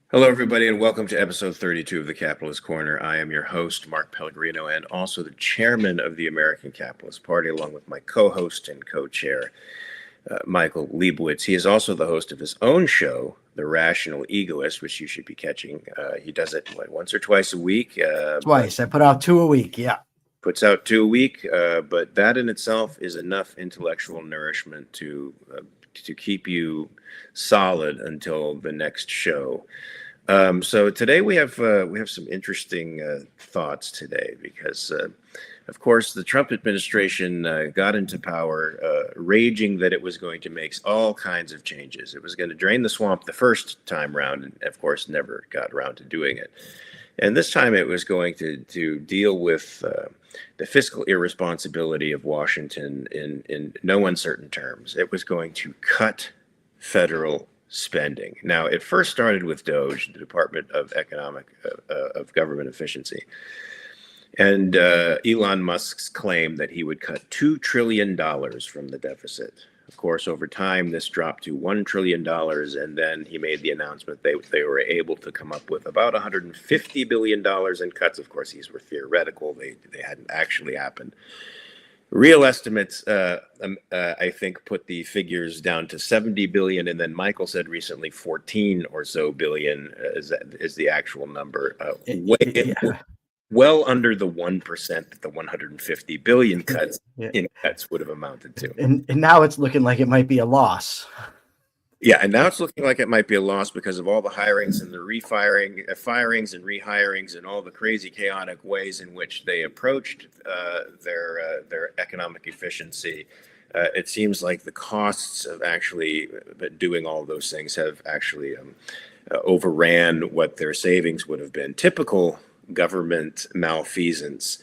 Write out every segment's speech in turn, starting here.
Hello, everybody, and welcome to episode 32 of the Capitalist Corner. I am your host, Mark Pellegrino, and also the chairman of the American Capitalist Party, along with my co-host and co-chair, Michael Liebowitz. He is also the host of his own show, The Rational Egoist, which you should be catching. He does it, once or twice a week? Twice. I put out 2 a week, yeah. Puts out 2 a week, but that in itself is enough intellectual nourishment to keep you solid until the next show. So today we have some interesting thoughts today because, of course, the Trump administration got into power raging that it was going to make all kinds of changes. It was going to drain the swamp the first time round, and of course, never got around to doing it. And this time it was going to deal with the fiscal irresponsibility of Washington in no uncertain terms. It was going to cut federal spending. Now, it first started with DOGE, the Department of Government Efficiency. And Elon Musk's claim that he would cut $2 trillion from the deficit. Of course, over time, this dropped to $1 trillion, and then he made the announcement they were able to come up with about $150 billion in cuts. Of course, these were theoretical. They hadn't actually happened. Real estimates, I think, put the figures down to 70 billion, and then Michael said recently 14 or so billion is the actual number. Well under the 1% that the 150 billion cuts in cuts would have amounted to. And now it's looking like it might be a loss. Yeah, and now it's looking like it might be a loss because of all the hirings and the firings and rehirings and all the crazy chaotic ways in which they approached their economic efficiency. It seems like the costs of actually doing all those things have actually overran what their savings would have been. Typical government malfeasance.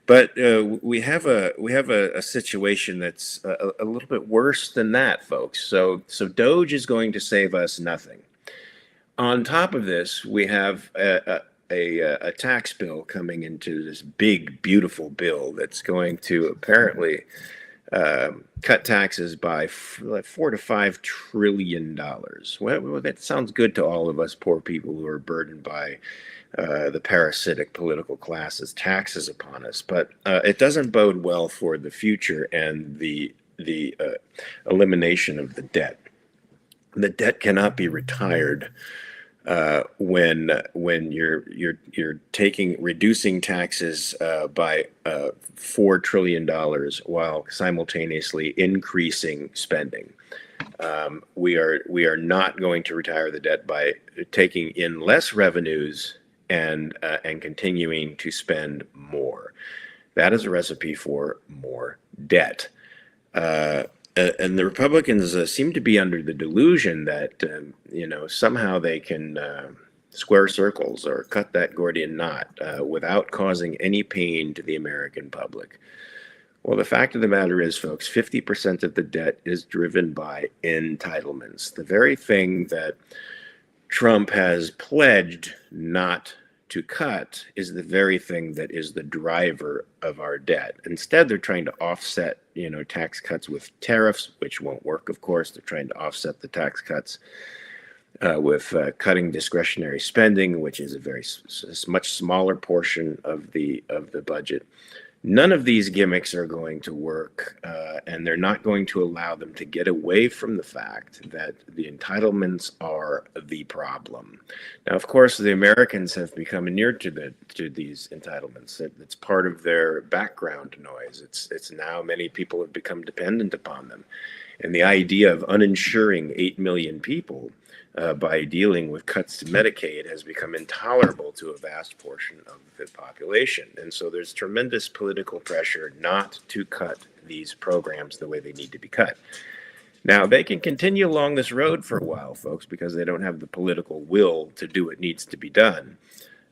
But we have a situation that's a little bit worse than that, folks. So DOGE is going to save us nothing. On top of this, we have a tax bill coming into this big, beautiful bill that's going to apparently cut taxes by $4 to $5 trillion. Well, that sounds good to all of us poor people who are burdened by the parasitic political class's taxes upon us, but it doesn't bode well for the future and the elimination of the debt. The debt cannot be retired when you're reducing taxes by $4 trillion while simultaneously increasing spending. We are not going to retire the debt by taking in less revenues and continuing to spend more. That is a recipe for more debt. And the Republicans seem to be under the delusion that somehow they can square circles or cut that Gordian knot without causing any pain to the American public. Well, the fact of the matter is, folks, 50% of the debt is driven by entitlements, the very thing that Trump has pledged not to cut is the very thing that is the driver of our debt. Instead, they're trying to offset, tax cuts with tariffs, which won't work, of course. They're trying to offset the tax cuts with cutting discretionary spending, which is a much smaller portion of the budget. None of these gimmicks are going to work, and they're not going to allow them to get away from the fact that the entitlements are the problem. Now, of course, the Americans have become inured to these entitlements. It's part of their background noise. It's now many people have become dependent upon them. And the idea of uninsuring 8 million people by dealing with cuts to Medicaid has become intolerable to a vast portion of the population. And so there's tremendous political pressure not to cut these programs the way they need to be cut. Now, they can continue along this road for a while, folks, because they don't have the political will to do what needs to be done.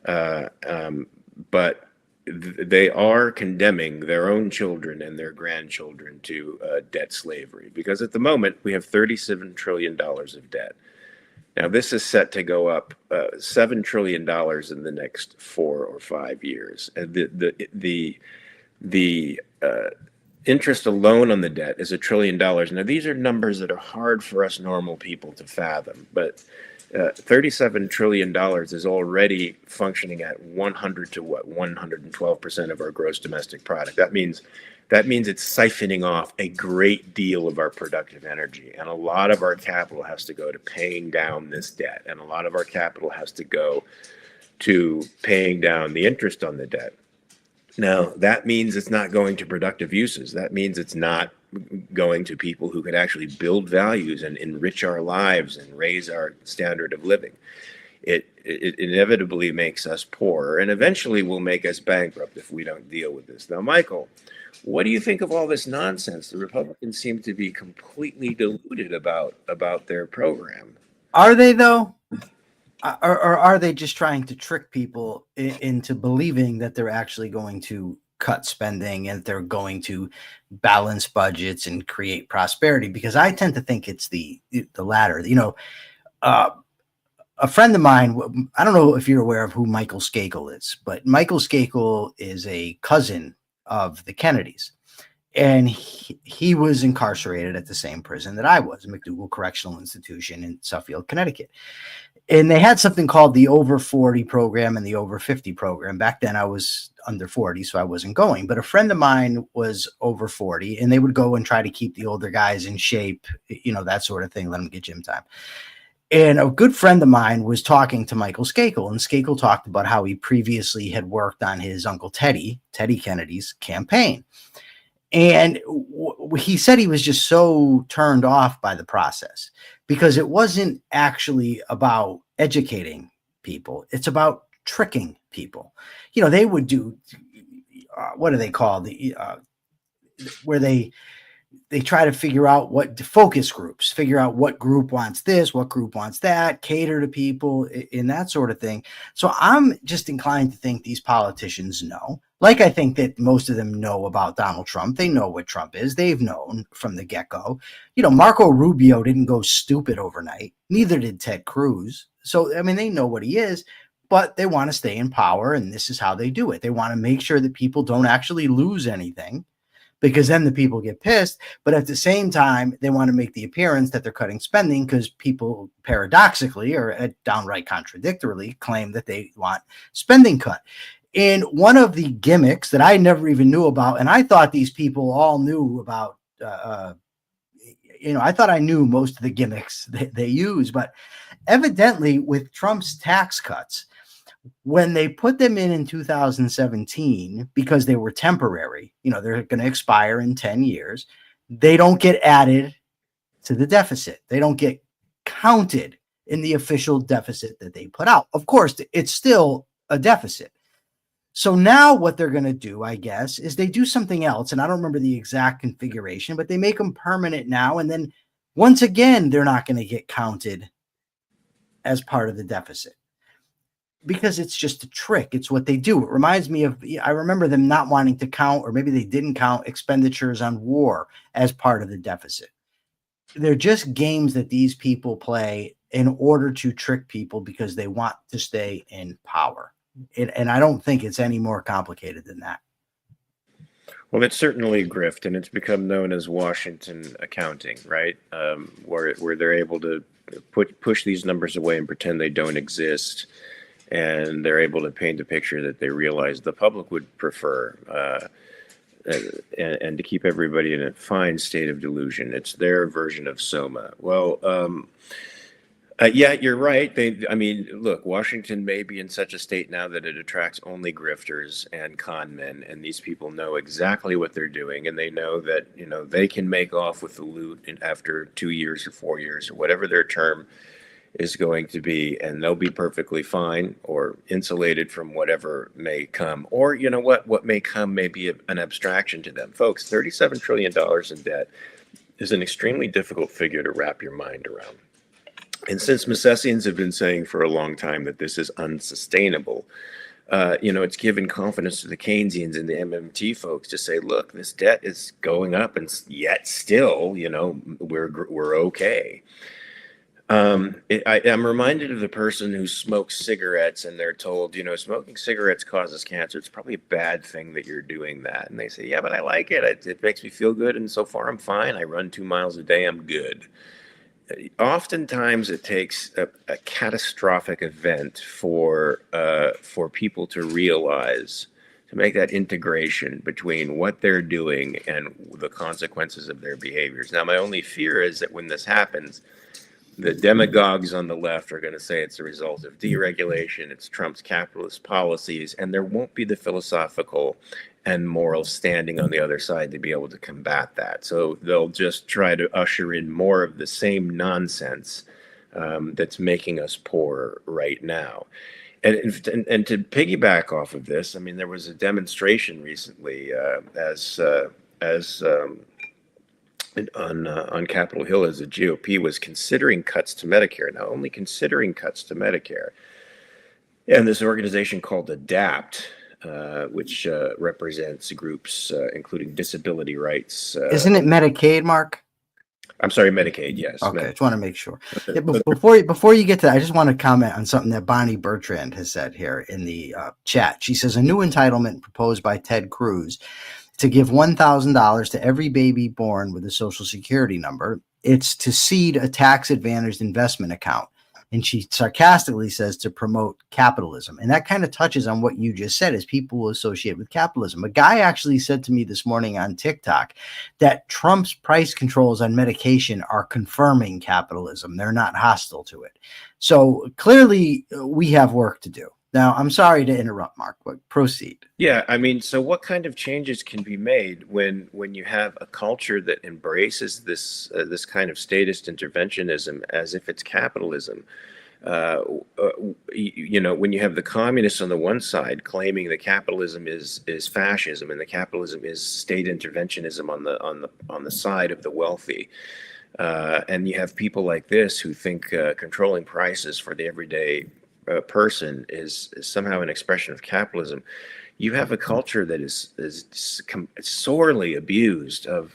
But they are condemning their own children and their grandchildren to debt slavery, because at the moment we have $37 trillion of debt. Now, this is set to go up $7 trillion in the next 4 or 5 years. And the interest alone on the debt is $1 trillion. Now, these are numbers that are hard for us normal people to fathom, but $37 trillion is already functioning at 100 to what, 112% of our gross domestic product. That means it's siphoning off a great deal of our productive energy, and a lot of our capital has to go to paying down this debt, and a lot of our capital has to go to paying down the interest on the debt. Now, that means it's not going to productive uses. That means it's not going to people who could actually build values and enrich our lives and raise our standard of living. It inevitably makes us poorer and eventually will make us bankrupt if we don't deal with this. Now, Michael, what do you think of all this nonsense? The Republicans seem to be completely deluded about their program. Are they, though? Or are they just trying to trick people into believing that they're actually going to cut spending and they're going to balance budgets and create prosperity? Because I tend to think it's the latter. You know, a friend of mine, I don't know if you're aware of who Michael Skakel is, but Michael Skakel is a cousin of the Kennedys. And he was incarcerated at the same prison that I was, McDougal Correctional Institution in Suffield, Connecticut. And they had something called the over 40 program and the over 50 program. Back then I was under 40, so I wasn't going. But a friend of mine was over 40, and they would go and try to keep the older guys in shape, you know, that sort of thing, let them get gym time. And a good friend of mine was talking to Michael Skakel, and Skakel talked about how he previously had worked on his uncle Teddy Kennedy's campaign. And he said he was just so turned off by the process because it wasn't actually about educating people. It's about tricking people. You know, they would do, what do they call where they try to figure out what focus groups, figure out what group wants this, what group wants that, cater to people in that sort of thing. So I'm just inclined to think these politicians know. Like, I think that most of them know about Donald Trump. They know what Trump is. They've known from the get-go. You know, Marco Rubio didn't go stupid overnight. Neither did Ted Cruz. So, I mean, they know what he is, but they want to stay in power, and this is how they do it. They want to make sure that people don't actually lose anything, because then the people get pissed. But at the same time, they want to make the appearance that they're cutting spending because people paradoxically or downright contradictorily claim that they want spending cut. And one of the gimmicks that I never even knew about, and I thought these people all knew about, you know, I thought I knew most of the gimmicks that they use, but evidently with Trump's tax cuts, when they put them in 2017, because they were temporary, you know, they're going to expire in 10 years, they don't get added to the deficit. They don't get counted in the official deficit that they put out. Of course, it's still a deficit. So now what they're going to do, I guess, is they do something else. And I don't remember the exact configuration, but they make them permanent now. And then once again, they're not going to get counted as part of the deficit because it's just a trick. It's what they do. It reminds me of, I remember them not wanting to count, or maybe they didn't count expenditures on war as part of the deficit. They're just games that these people play in order to trick people because they want to stay in power. And I don't think it's any more complicated than that. Well, it's certainly grift, and it's become known as Washington accounting, right? Where they're able to push these numbers away and pretend they don't exist, and they're able to paint a picture that they realize the public would prefer, and to keep everybody in a fine state of delusion. It's their version of Soma. Well, yeah, you're right. I mean, look, Washington may be in such a state now that it attracts only grifters and con men, and these people know exactly what they're doing, and they know that, you know, they can make off with the loot after 2 years or 4 years or whatever their term is going to be, and they'll be perfectly fine or insulated from whatever may come. Or, you know what may come may be an abstraction to them. Folks, $37 trillion in debt is an extremely difficult figure to wrap your mind around. And since Misesians have been saying for a long time that this is unsustainable, you know, it's given confidence to the Keynesians and the MMT folks to say, look, this debt is going up, and yet still, you know, we're okay. I'm reminded of the person who smokes cigarettes and they're told, smoking cigarettes causes cancer. It's probably a bad thing that you're doing that. And they say, yeah, but I like it. It makes me feel good. And so far, I'm fine. I run 2 miles a day. I'm good. Oftentimes, it takes a catastrophic event for people to realize, to make that integration between what they're doing and the consequences of their behaviors. Now, my only fear is that when this happens, the demagogues on the left are going to say it's a result of deregulation, it's Trump's capitalist policies, and there won't be the philosophical and moral standing on the other side to be able to combat that. So they'll just try to usher in more of the same nonsense that's making us poor right now. And to piggyback off of this, I mean, there was a demonstration recently on Capitol Hill as the GOP was considering cuts to Medicare. Now, only considering cuts to Medicare. And this organization called ADAPT, which represents groups including disability rights. Isn't it Medicaid, Mark? I'm sorry, Medicaid, yes. Okay, just want to make sure. Yeah, before you get to that, I just want to comment on something that Bonnie Bertrand has said here in the chat. She says, a new entitlement proposed by Ted Cruz to give $1,000 to every baby born with a Social Security number. It's to seed a tax-advantaged investment account. And she sarcastically says to promote capitalism. And that kind of touches on what you just said, is people will associate with capitalism. A guy actually said to me this morning on TikTok that Trump's price controls on medication are confirming capitalism. They're not hostile to it. So clearly we have work to do. Now, I'm sorry to interrupt, Mark, but proceed. Yeah, I mean, so what kind of changes can be made when you have a culture that embraces this kind of statist interventionism as if it's capitalism? When you have the communists on the one side claiming that capitalism is fascism and the capitalism is state interventionism on the side of the wealthy, and you have people like this who think controlling prices for the everyday person is somehow an expression of capitalism. You have a culture that is sorely abused of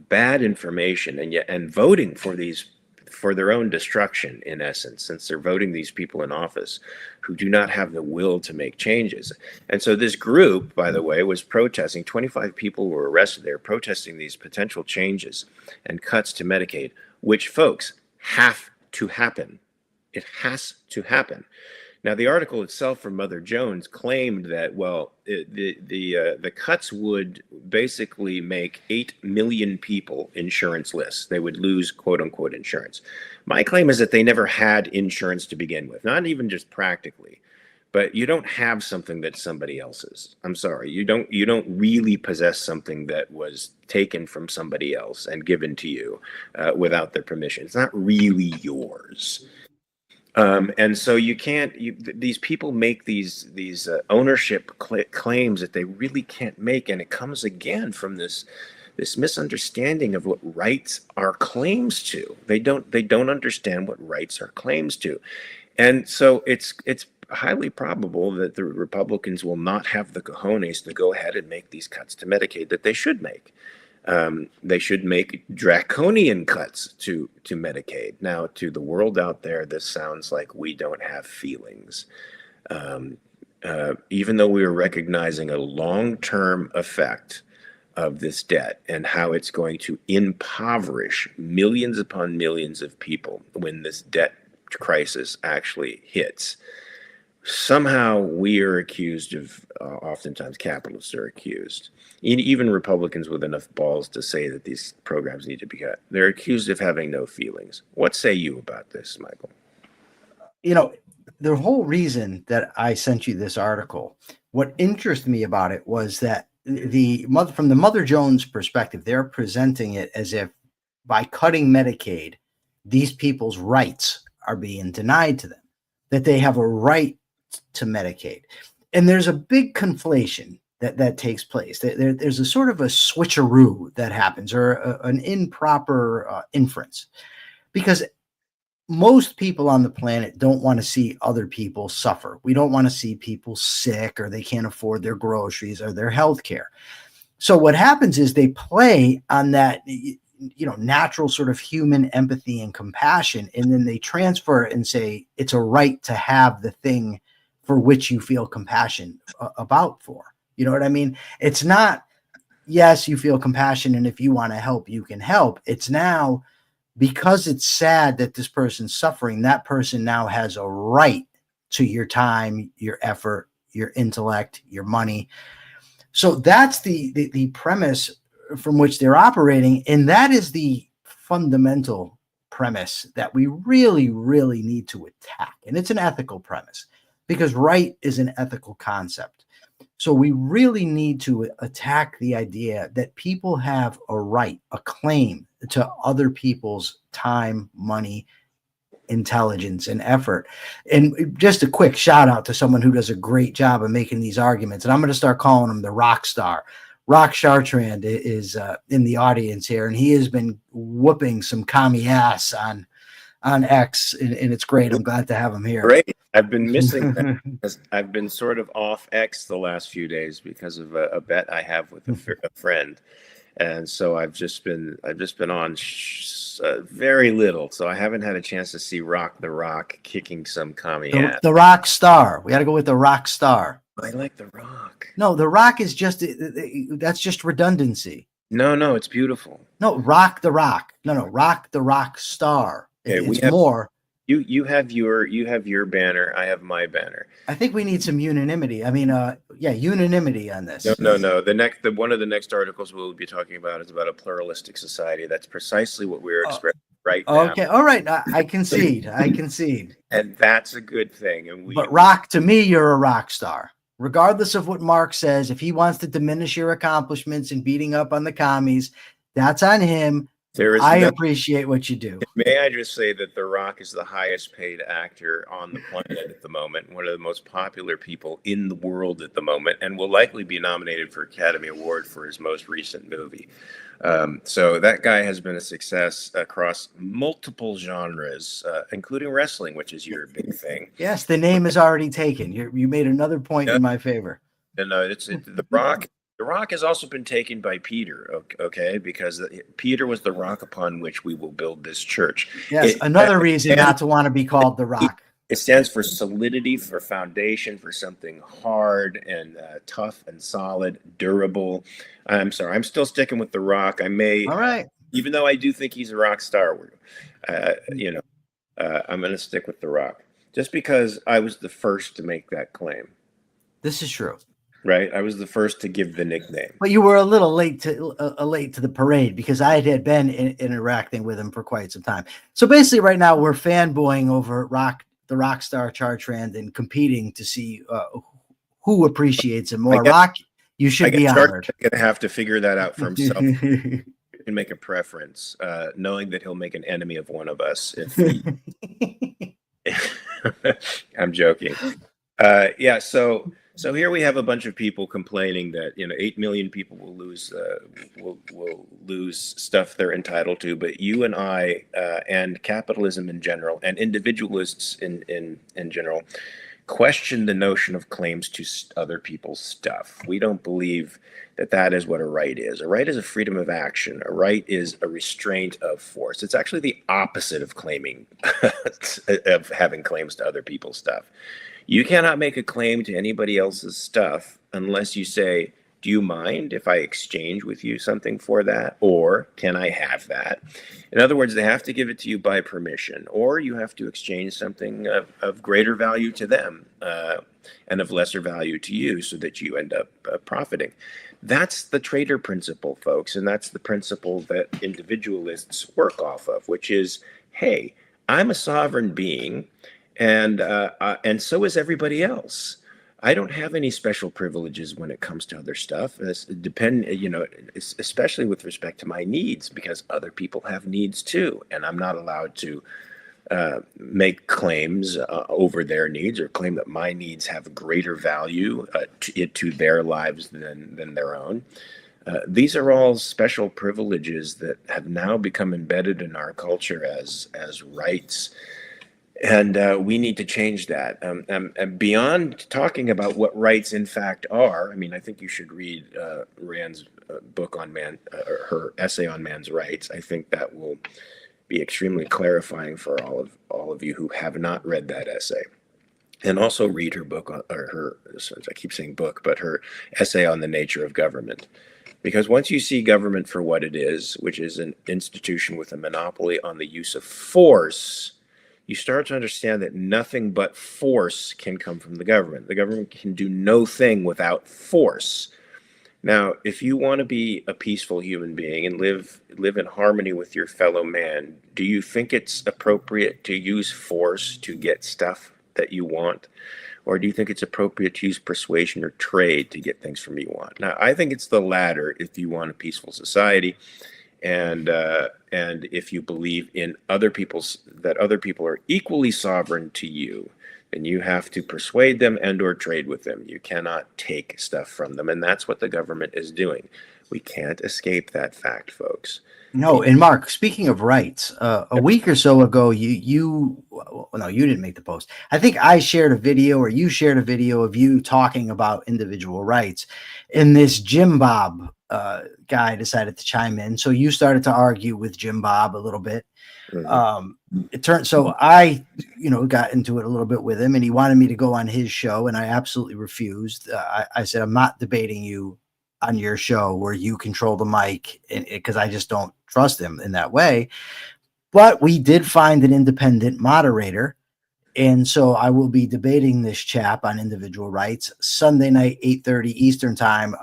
bad information and voting for their own destruction, in essence, since they're voting these people in office who do not have the will to make changes. And so this group, by the way, was protesting. 25 people were arrested. They were protesting these potential changes and cuts to Medicaid, which, folks, have to happen. It has to happen. Now, the article itself from Mother Jones claimed that, well, the cuts would basically make 8 million people insurance-less. They would lose quote-unquote insurance. My claim is that they never had insurance to begin with, not even just practically. But you don't have something that's somebody else's. I'm sorry, you don't really possess something that was taken from somebody else and given to you without their permission. It's not really yours. And so you can't. These people make these ownership claims that they really can't make, and it comes again from this misunderstanding of what rights are claims to. They don't understand what rights are claims to, and so it's highly probable that the Republicans will not have the cojones to go ahead and make these cuts to Medicaid that they should make. They should make draconian cuts to Medicaid. Now, to the world out there, this sounds like we don't have feelings. Even though we are recognizing a long-term effect of this debt and how it's going to impoverish millions upon millions of people when this debt crisis actually hits, somehow we are accused of, oftentimes capitalists are accused, even Republicans with enough balls to say that these programs need to be cut, they're accused of having no feelings. What say you about this, Michael? The whole reason that I sent you this article, what interested me about it was that from the Mother Jones perspective, they're presenting it as if by cutting Medicaid, these people's rights are being denied to them, that they have a right to Medicaid. And there's a big conflation that takes place. There's a sort of a switcheroo that happens, or an improper inference, because most people on the planet don't want to see other people suffer. We don't want to see people sick, or they can't afford their groceries or their health care. So what happens is they play on that natural sort of human empathy and compassion, and then they transfer it and say it's a right to have the thing for which you feel compassion about for. You know what I mean? It's not, yes, you feel compassion, and if you want to help, you can help. It's now, because it's sad that this person's suffering, that person now has a right to your time, your effort, your intellect, your money. So that's the premise from which they're operating. And that is the fundamental premise that we really, really need to attack. And it's an ethical premise, because right is an ethical concept. So we really need to attack the idea that people have a right, a claim to other people's time, money, intelligence, and effort. And just a quick shout out to someone who does a great job of making these arguments. And I'm going to start calling him the rock star. Rock Chartrand is in the audience here, and he has been whooping some commie ass on X, and it's great. I'm glad to have him here. Great. I've been missing that because I've been sort of off X the last few days because of a bet I have with a friend, and so I've just been on very little, so I haven't had a chance to see Rock the Rock kicking some commie ass. The rock star. We got to go with the rock star. I like the Rock. No, the Rock is just, that's just redundancy. No, it's beautiful. No, Rock the Rock. No, Rock the Rock star. Okay, it's more. You have your banner. I have my banner. I think we need some unanimity. I mean, unanimity on this. No. One of the next articles we'll be talking about is about a pluralistic society. That's precisely what we're expressing right now. Okay, all right. I concede. And that's a good thing. But Rock, to me, you're a rock star. Regardless of what Mark says, if he wants to diminish your accomplishments and beating up on the commies, that's on him. I appreciate what you do. May I just say that The Rock is the highest paid actor on the planet at the moment, one of the most popular people in the world at the moment, and will likely be nominated for Academy Award for his most recent movie. So that guy has been a success across multiple genres, including wrestling, which is your big thing. Yes, the name is already taken. You made another point in my favor. And it's The Rock. The Rock has also been taken by Peter, okay, because Peter was the rock upon which we will build this church. Yes, another reason not to want to be called the Rock. It stands for solidity, for foundation, for something hard and tough and solid, durable. I'm sorry, I'm still sticking with the Rock. All right. Even though I do think he's a rock star, I'm going to stick with the Rock, just because I was the first to make that claim. This is true. Right, I was the first to give the nickname. But you were a little late to the parade, because I had been interacting with him for quite some time. So basically, right now we're fanboying over the rock star Chartrand and competing to see who appreciates him more. Rock, you should be honored. Going to have to figure that out for himself. He can make a preference, knowing that he'll make an enemy of one of us. If he... I'm joking. So here we have a bunch of people complaining that 8 million people will lose stuff they're entitled to, but you and I and capitalism in general and individualists in general question the notion of claims to other people's stuff. We don't believe that is what a right is. A right is a freedom of action. A right is a restraint of force. It's actually the opposite of claiming of having claims to other people's stuff. You cannot make a claim to anybody else's stuff unless you say, do you mind if I exchange with you something for that? Or can I have that? In other words, they have to give it to you by permission, or you have to exchange something of greater value to them and of lesser value to you so that you end up profiting. That's the trader principle, folks. And that's the principle that individualists work off of, which is, hey, I'm a sovereign being. And so is everybody else. I don't have any special privileges when it comes to other stuff. Especially with respect to my needs, because other people have needs too, and I'm not allowed to make claims over their needs or claim that my needs have greater value to their lives than their own. These are all special privileges that have now become embedded in our culture as rights. And we need to change that. And beyond talking about what rights in fact are, I mean, I think you should read Rand's book on or her essay on man's rights. I think that will be extremely clarifying for all of you who have not read that essay. And also read her book or her, I keep saying book, but her essay on the nature of government. Because once you see government for what it is, which is an institution with a monopoly on the use of force, you start to understand that nothing but force can come from the government. The government can do no thing without force. Now, if you want to be a peaceful human being and live in harmony with your fellow man, do you think it's appropriate to use force to get stuff that you want? Or do you think it's appropriate to use persuasion or trade to get things from you want? Now, I think it's the latter if you want a peaceful society, and if you believe in other people are equally sovereign to you, then you have to persuade them and or trade with them. You cannot take stuff from them, and that's what the government is doing. We can't escape that fact, folks. No, and Mark, speaking of rights, a week or so ago, no, you didn't make the post. I think I shared a video, or you shared a video of you talking about individual rights, and this Jim Bob guy decided to chime in. So you started to argue with Jim Bob a little bit. So I, got into it a little bit with him, and he wanted me to go on his show, and I absolutely refused. I said, I'm not debating you on your show where you control the mic, because I just don't trust him in that way. But we did find an independent moderator. And so I will be debating this chap on individual rights Sunday night, 8:30 Eastern time.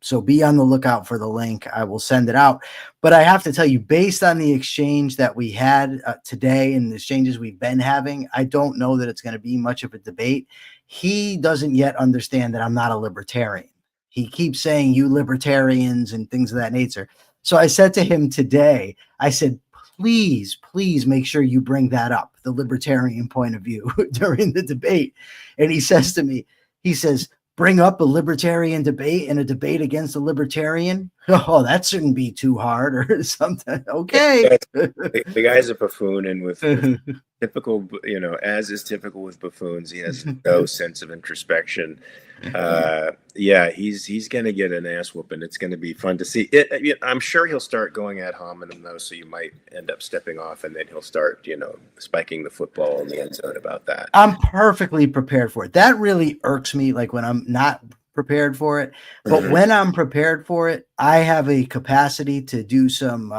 So be on the lookout for the link. I will send it out. But I have to tell you, based on the exchange that we had today and the exchanges we've been having, I don't know that it's going to be much of a debate. He doesn't yet understand that I'm not a libertarian. He keeps saying you libertarians and things of that nature. So I said to him today, I said, please make sure you bring that up, the libertarian point of view during the debate. And he says to me, bring up a libertarian debate and a debate against a libertarian. Oh, that shouldn't be too hard or something. Okay. The guy's a buffoon, and with typical, as is typical with buffoons, he has no sense of introspection. He's going to get an ass whooping. It's going to be fun to see. I'm sure he'll start going ad hominem though, so you might end up stepping off, and then he'll start, spiking the football in the end zone about that. I'm perfectly prepared for it. That really irks me, like when I'm not prepared for it. But when I'm prepared for it, I have a capacity to do some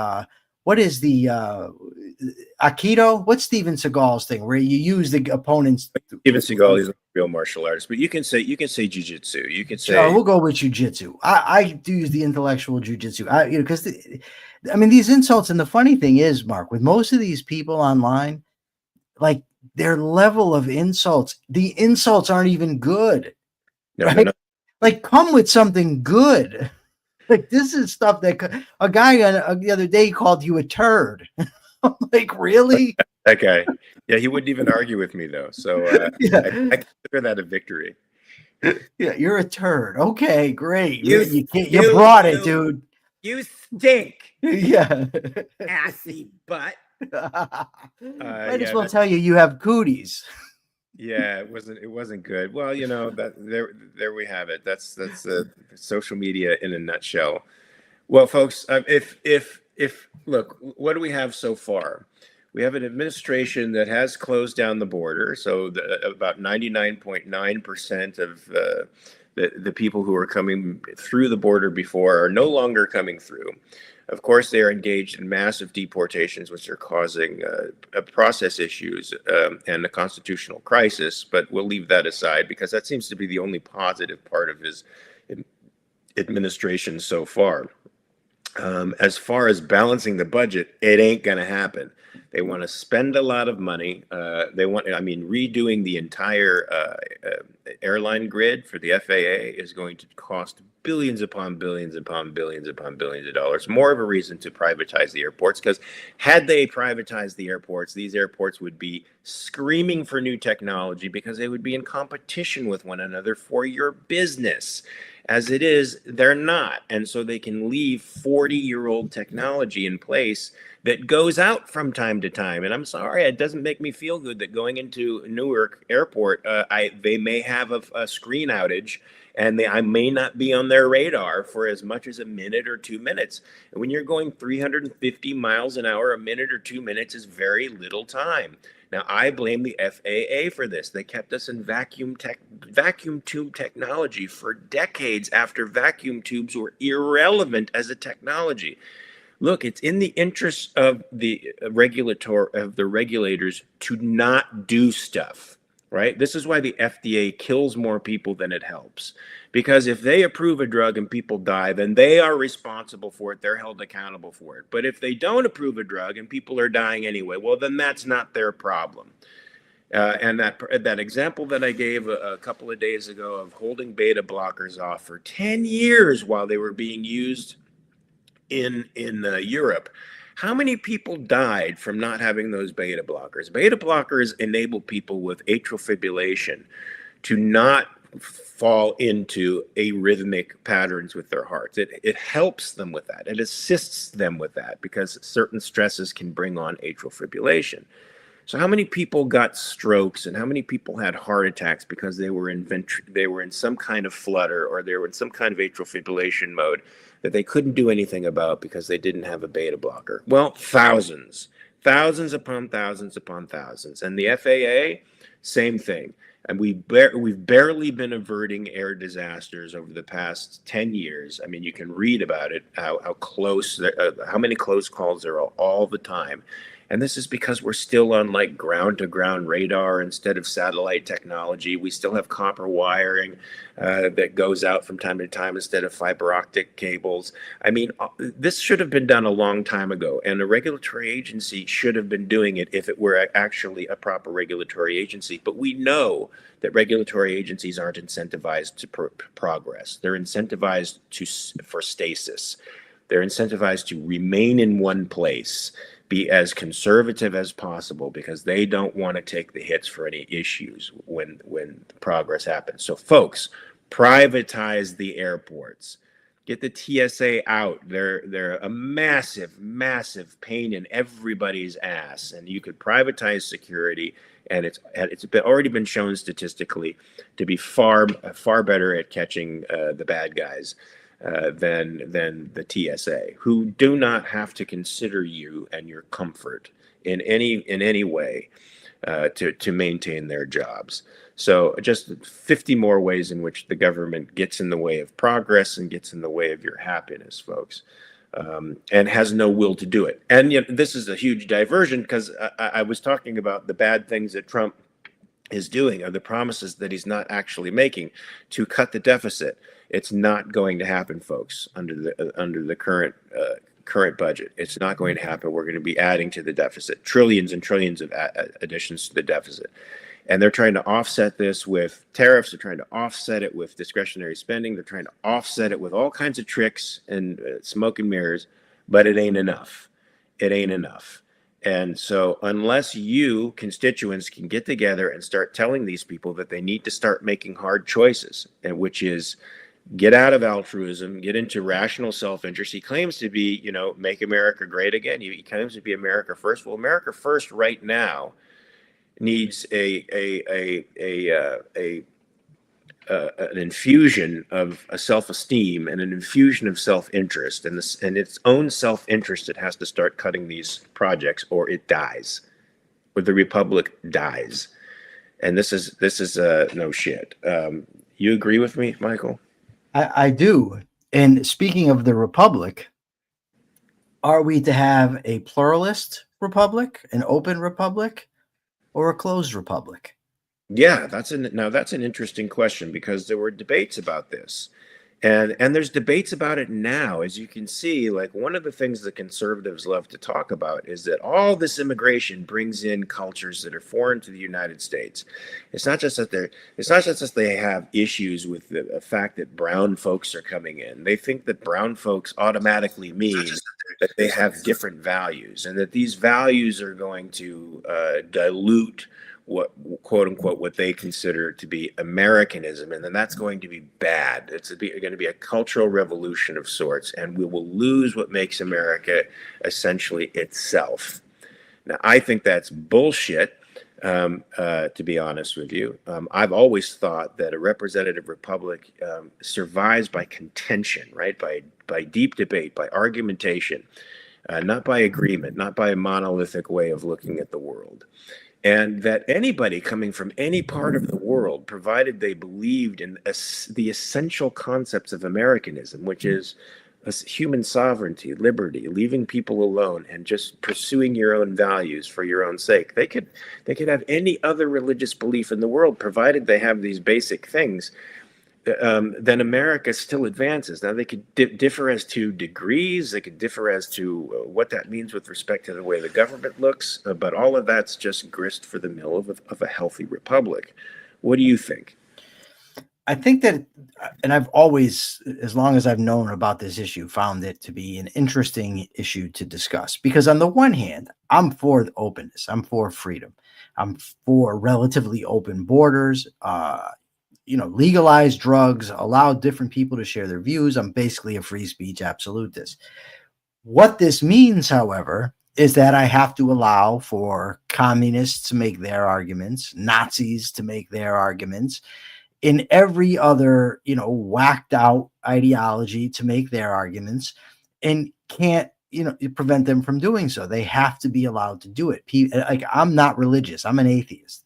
what is the Aikido? What's Steven Seagal's thing where you use the opponents? Steven Seagal is a real martial artist, but you can say jujitsu. You can say we'll go with jujitsu. I do use the intellectual jujitsu. Because these insults, and the funny thing is, Mark, with most of these people online, like their level of insults, the insults aren't even good. No, right? no. Like, come with something good. Like, this is stuff that a guy the other day called you a turd. I'm like, really? Okay. Yeah, he wouldn't even argue with me though. So I consider that a victory. Yeah, you're a turd. Okay, great. You brought it, dude. You stink. Yeah. Assy butt. Might as well tell you have cooties. Yeah, it wasn't good. Well, that there we have it. That's social media in a nutshell. Well, folks, if look, what do we have so far? We have an administration that has closed down the border. So about 99.9% of the people who were coming through the border before are no longer coming through. Of course, they are engaged in massive deportations, which are causing process issues and a constitutional crisis. But we'll leave that aside because that seems to be the only positive part of his administration so far. As far as balancing the budget, it ain't going to happen. They want to spend a lot of money. Redoing the entire airline grid for the FAA is going to cost billions upon billions upon billions upon billions of dollars. More of a reason to privatize the airports, because had they privatized the airports, these airports would be screaming for new technology because they would be in competition with one another for your business. As it is, they're not. And so they can leave 40-year-old technology in place that goes out from time to time. And I'm sorry, it doesn't make me feel good that going into Newark Airport, they may have a screen outage and I may not be on their radar for as much as a minute or 2 minutes. And when you're going 350 miles an hour, a minute or 2 minutes is very little time. Now, I blame the FAA for this. They kept us in vacuum tube technology for decades after vacuum tubes were irrelevant as a technology. Look, it's in the interest of the regulators to not do stuff, right? This is why the FDA kills more people than it helps. Because if they approve a drug and people die, then they are responsible for it. They're held accountable for it. But if they don't approve a drug and people are dying anyway, well, then that's not their problem. And that example that I gave a couple of days ago of holding beta blockers off for 10 years while they were being used in Europe, how many people died from not having those beta blockers? Beta blockers enable people with atrial fibrillation to not fall into arrhythmic patterns with their hearts. It helps them with that. It assists them with that because certain stresses can bring on atrial fibrillation. So how many people got strokes and how many people had heart attacks because they were in some kind of flutter or they were in some kind of atrial fibrillation mode that they couldn't do anything about because they didn't have a beta blocker? Well, thousands upon thousands upon thousands. And the FAA, same thing. And we've barely been averting air disasters over the past 10 years. I mean, you can read about it, how many close calls there are all the time. And this is because we're still on like ground-to-ground radar instead of satellite technology. We still have copper wiring that goes out from time to time instead of fiber optic cables. I mean, this should have been done a long time ago, and a regulatory agency should have been doing it if it were actually a proper regulatory agency. But we know that regulatory agencies aren't incentivized to progress. They're incentivized for stasis. They're incentivized to remain in one place, be as conservative as possible because they don't want to take the hits for any issues when progress happens. So folks, privatize the airports. Get the TSA out. They're a massive pain in everybody's ass. And you could privatize security, and it's already been shown statistically to be far better at catching the bad guys than the TSA, who do not have to consider you and your comfort in any way to maintain their jobs. So just 50 more ways in which the government gets in the way of progress and gets in the way of your happiness, folks, and has no will to do it. And yet, this is a huge diversion because I was talking about the bad things that Trump is doing, or the promises that he's not actually making to cut the deficit. It's not going to happen, folks, under the current budget. It's not going to happen. We're going to be adding to the deficit, trillions and trillions of additions to the deficit. And they're trying to offset this with tariffs. They're trying to offset it with discretionary spending. They're trying to offset it with all kinds of tricks and smoke and mirrors, but it ain't enough. It ain't enough. And so unless you constituents can get together and start telling these people that they need to start making hard choices, and which is get out of altruism, get into rational self-interest. He claims to be, make America great again. He claims to be America first. Well, America first right now needs an infusion of a self-esteem and an infusion of self-interest, and its own self-interest. It has to start cutting these projects, or it dies, or the republic dies. And this is no shit. You agree with me, Michael? I do. And speaking of the republic, are we to have a pluralist republic, an open republic, or a closed republic? Yeah, that's an interesting question, because there were debates about this. And there's debates about it now. As you can see, like, one of the things that conservatives love to talk about is that all this immigration brings in cultures that are foreign to the United States. It's not just that they have issues with the fact that brown folks are coming in. They think that brown folks automatically mean that they have different values, and that these values are going to dilute what, quote unquote, what they consider to be Americanism, and then that's going to be bad. It's going to be a cultural revolution of sorts, and we will lose what makes America essentially itself. Now, I think that's bullshit. to be honest with you. I've always thought that a representative republic survives by contention, right? By deep debate, by argumentation, not by agreement, not by a monolithic way of looking at the world. And that anybody coming from any part of the world, provided they believed in the essential concepts of Americanism, which is human sovereignty, liberty, leaving people alone, and just pursuing your own values for your own sake. They could have any other religious belief in the world, provided they have these basic things. Then America still advances. Now they could differ as to degrees. They could differ as to what that means with respect to the way the government looks. But all of that's just grist for the mill of a healthy republic. What do you think? I think that, and I've always, as long as I've known about this issue, found it to be an interesting issue to discuss. Because on the one hand, I'm for the openness. I'm for freedom. I'm for relatively open borders. Legalize drugs, allow different people to share their views. I'm basically a free speech absolutist. What this means, however, is that I have to allow for communists to make their arguments, Nazis to make their arguments, in every other, whacked out ideology to make their arguments, and can't, prevent them from doing so. They have to be allowed to do it. Like, I'm not religious. I'm an atheist.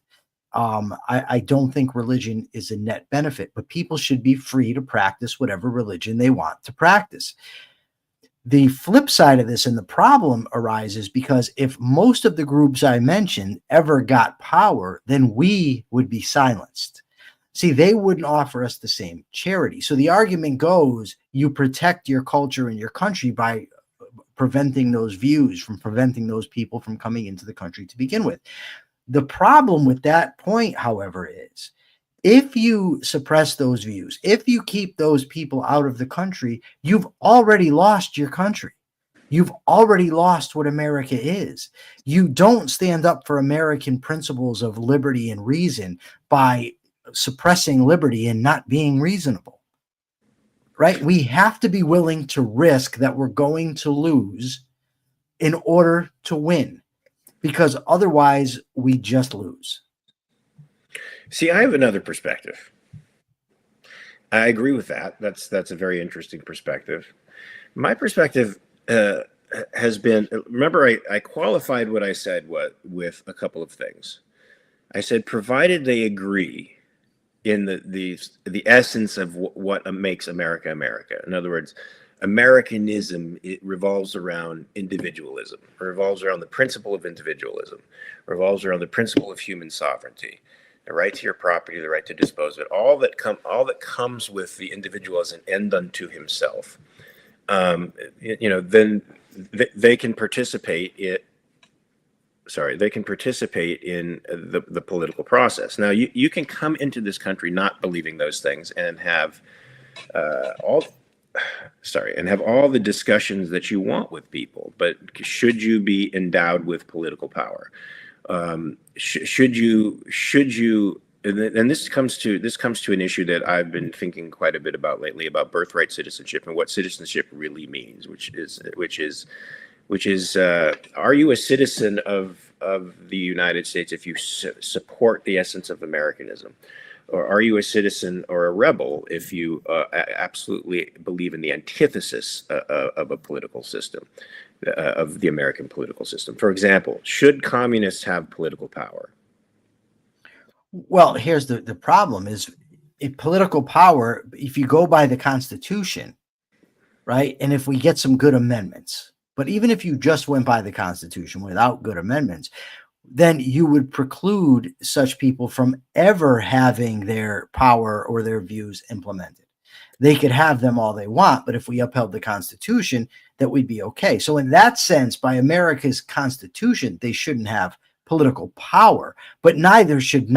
I don't think religion is a net benefit, but people should be free to practice whatever religion they want to practice. The flip side of this, and the problem arises because if most of the groups I mentioned ever got power, then we would be silenced. See, they wouldn't offer us the same charity. So the argument goes, you protect your culture and your country by preventing those views, from preventing those people from coming into the country to begin with. The problem with that point, however, is if you suppress those views, if you keep those people out of the country, you've already lost your country. You've already lost what America is. You don't stand up for American principles of liberty and reason by suppressing liberty and not being reasonable, right? We have to be willing to risk that we're going to lose in order to win, because otherwise we just lose. See, I have another perspective. I agree with that. That's a very interesting perspective. My perspective has been, remember, I qualified what I said with a couple of things. I said, provided they agree in the essence of what makes America America. In other words, Americanism, it revolves around individualism, revolves around the principle of individualism, revolves around the principle of human sovereignty, the right to your property, the right to dispose of it, all that comes with the individual as an end unto himself. Then they can participate in the political process. Now, you can come into this country not believing those things and have all the discussions that you want with people, but should you be endowed with political power? Should you? And this comes to an issue that I've been thinking quite a bit about lately, about birthright citizenship and what citizenship really means, which is are you a citizen of the United States if you support the essence of Americanism? Or are you a citizen or a rebel if you absolutely believe in the antithesis of a political system, of the American political system? For example, should communists have political power? Well, here's the problem is, political power, if you go by the Constitution, right, and if we get some good amendments, but even if you just went by the Constitution without good amendments, then you would preclude such people from ever having their power or their views implemented. They could have them all they want, but if we upheld the Constitution, that we'd be okay. So in that sense, by America's Constitution, they shouldn't have political power, but neither should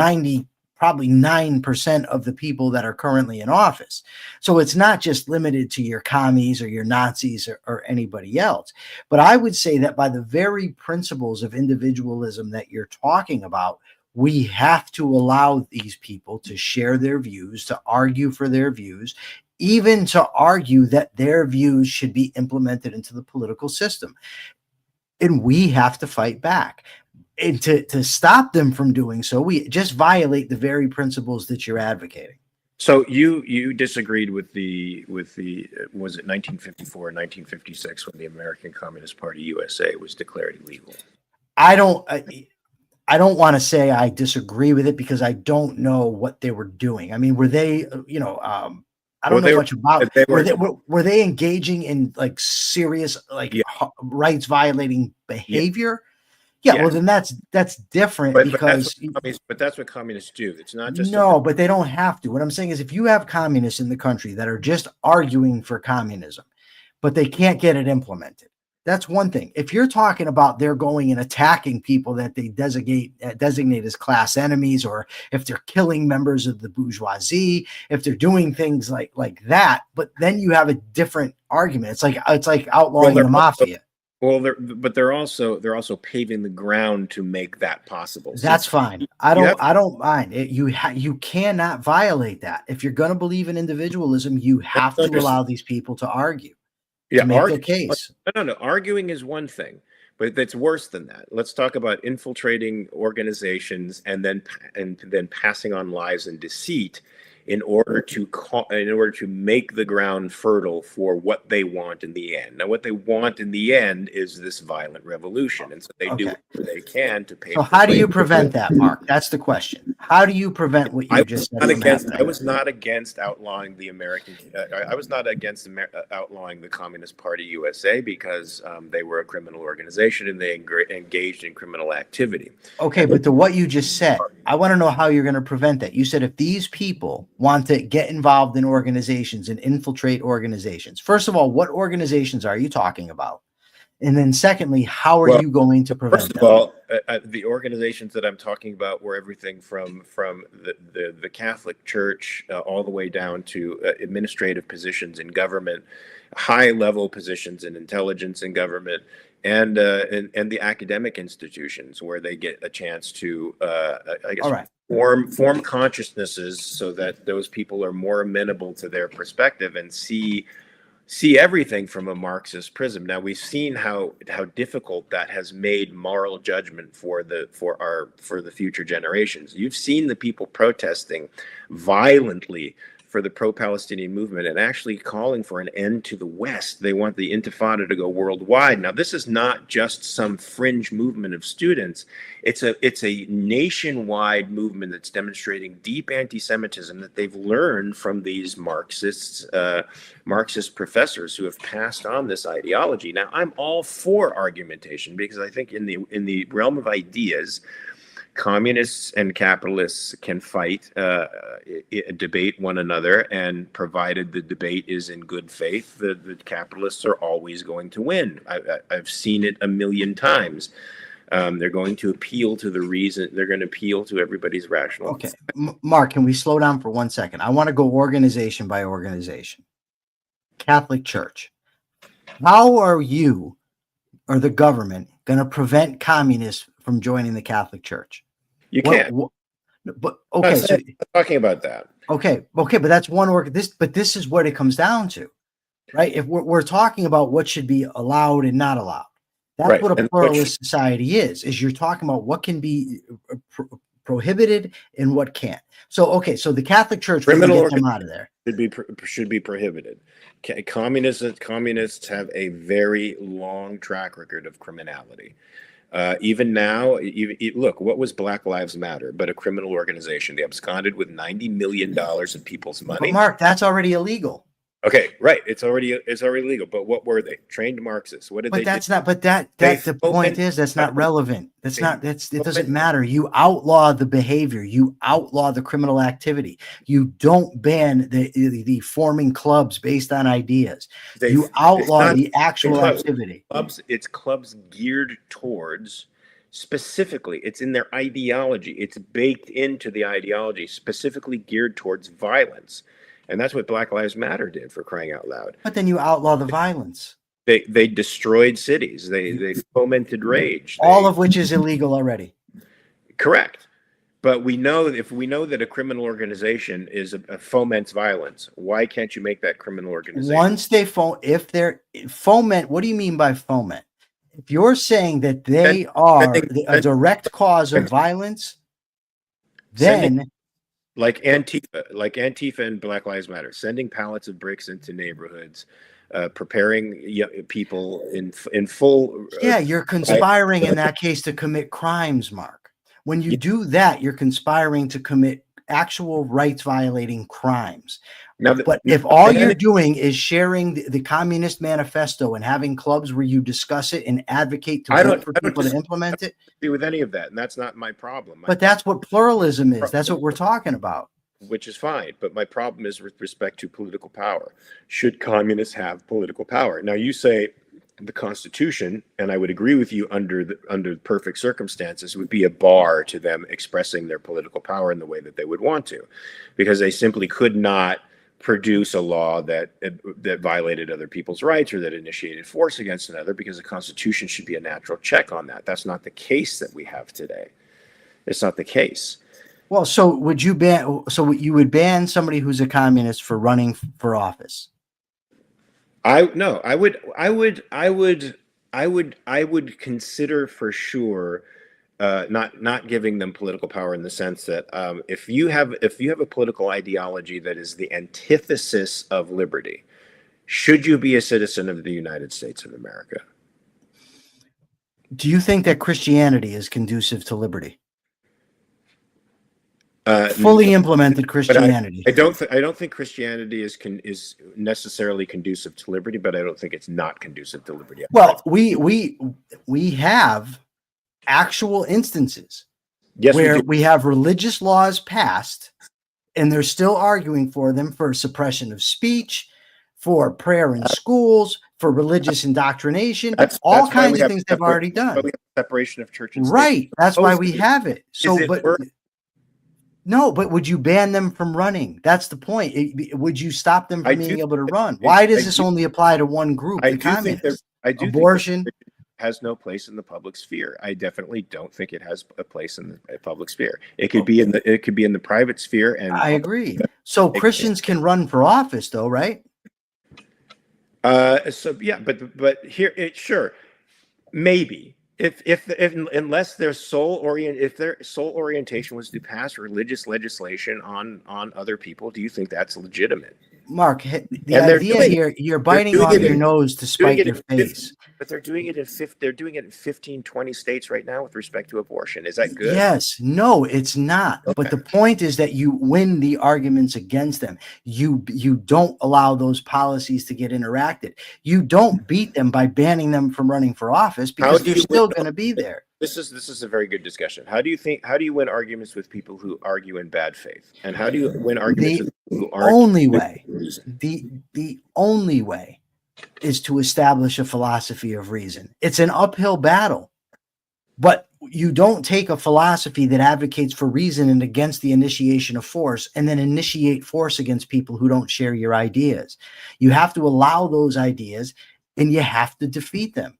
probably 9% of the people that are currently in office. So it's not just limited to your commies or your Nazis or anybody else. But I would say that by the very principles of individualism that you're talking about, we have to allow these people to share their views, to argue for their views, even to argue that their views should be implemented into the political system. And we have to fight back. and to stop them from doing so, we just violate the very principles that you're advocating. So you disagreed with the was it 1954 and 1956 when the American Communist Party USA was declared illegal? I don't want to say I disagree with it because I don't know what they were doing. I mean, were they, I don't know much about. Were they engaging in like serious rights violating behavior? Yeah, well then that's different because but that's what communists do. It's not just but they don't have to. What I'm saying is if you have communists in the country that are just arguing for communism, but they can't get it implemented. That's one thing. If you're talking about they're going and attacking people that they designate as class enemies, or if they're killing members of the bourgeoisie, if they're doing things like that, but then you have a different argument. It's like outlawing the mafia. But they're also paving the ground to make that possible. That's fine. I don't mind it. You cannot violate that. If you're going to believe in individualism, you have to allow these people to argue. Yeah, to make their case. No. Arguing is one thing, but it's worse than that. Let's talk about infiltrating organizations and then passing on lies and deceit in order to make the ground fertile for what they want in the end. Now, what they want in the end is this violent revolution, and so they do whatever they can to pay. So, how do you prevent that, Mark? That's the question. How do you prevent what you just said? I was not against outlawing the American. I was not against outlawing the Communist Party USA because they were a criminal organization and they engaged in criminal activity. Okay, but to what you just said, I want to know how you're going to prevent that. You said if these people want to get involved in organizations and infiltrate organizations. First of all, what organizations are you talking about? And then secondly, how are you going to prevent them? First of all, the organizations that I'm talking about were everything from the Catholic Church all the way down to administrative positions in government, high-level positions in intelligence in government, and the academic institutions where they get a chance to, form consciousnesses so that those people are more amenable to their perspective and see everything from a Marxist prism. Now we've seen how difficult that has made moral judgment for the future generations. You've seen the people protesting violently for the pro-Palestinian movement and actually calling for an end to the West. They want the Intifada to go worldwide. Now, this is not just some fringe movement of students. It's a nationwide movement that's demonstrating deep anti-Semitism that they've learned from these Marxist professors who have passed on this ideology. Now, I'm all for argumentation because I think in the realm of ideas, communists and capitalists can fight, debate one another, and provided the debate is in good faith, the capitalists are always going to win. I've seen it a million times. They're going to appeal to the reason. They're going to appeal to everybody's rational. Okay, Mark, can we slow down for 1 second? I want to go organization by organization. Catholic Church. How are you or the government going to prevent communists from joining the Catholic Church? You can't. But okay, so talking about that. Okay, but that's one this is what it comes down to, right? If we're talking about what should be allowed and not allowed, that's what a pluralist society is you're talking about what can be prohibited and what can't. So so the Catholic Church, we get them out of there. Should be prohibited. Communists have a very long track record of criminality. Even now, look, what was Black Lives Matter but a criminal organization? They absconded with $90 million of people's money. But Mark, that's already illegal. Okay, right. It's already legal. But what were they? Trained Marxists. What did they do? The point is that's not relevant. It doesn't matter. You outlaw the behavior. You outlaw the criminal activity. You don't ban the forming clubs based on ideas. You outlaw the actual activity. It's clubs geared towards specifically, it's in their ideology. It's baked into the ideology, specifically geared towards violence. And that's what Black Lives Matter did, for crying out loud. But then you outlaw the violence. They destroyed cities. They fomented rage. All of which is illegal already. Correct. But we know that a criminal organization foments violence. Why can't you make that criminal organization? Once they foment, what do you mean by foment? if you're saying that they are a direct cause of violence, then like Antifa and Black Lives Matter, sending pallets of bricks into neighborhoods, preparing people in full. Yeah, you're conspiring in that case to commit crimes, Mark. When you do that, you're conspiring to commit actual rights violating crimes. But if all you're doing is sharing the Communist Manifesto and having clubs where you discuss it and advocate to vote for people to implement it, agree with any of that, and that's not my problem. But that's what pluralism is. That's what we're talking about. Which is fine, but my problem is with respect to political power. Should communists have political power? Now, you say the Constitution, and I would agree with you under perfect circumstances, would be a bar to them expressing their political power in the way that they would want to, because they simply could not produce a law that violated other people's rights or that initiated force against another, because the Constitution should be a natural check on that. That's not the case that we have today. It's not the case. Well, so would you ban? So you would ban somebody who's a communist for running for office? I would consider for sure not giving them political power, in the sense that if you have a political ideology that is the antithesis of liberty, should you be a citizen of the United States of America? Do you think that Christianity is conducive to liberty? Fully implemented Christianity. I don't think Christianity is necessarily conducive to liberty, but I don't think it's not conducive to liberty. Well, we have actual instances where we have religious laws passed, and they're still arguing for them, for suppression of speech, for prayer in schools, for religious indoctrination, all kinds of things they've already done. We have separation of church and state. Right. That's why we have it. So, no, but would you ban them from running? That's the point. Would you stop them from being able to run? Why does this only apply to one group, the communists? Abortion has no place in the public sphere. I definitely don't think it has a place in the public sphere. It could be in the private sphere. And I agree. So Christians can run for office, though, right? So yeah, but here, sure, maybe. If unless their sole orientation was to pass religious legislation on other people, do you think that's legitimate? Mark, the idea here, you're biting off your nose to spite your face. But they're doing it in 15, 20 states right now with respect to abortion. Is that good? Yes. No, it's not. Okay. But the point is that you win the arguments against them. You don't allow those policies to get interacted. You don't beat them by banning them from running for office, because they're still going to be there. This is a very good discussion. How do you win arguments with people who argue in bad faith? And how do you win arguments with people who aren't? The only way is to establish a philosophy of reason. It's an uphill battle, but you don't take a philosophy that advocates for reason and against the initiation of force and then initiate force against people who don't share your ideas. You have to allow those ideas, and you have to defeat them.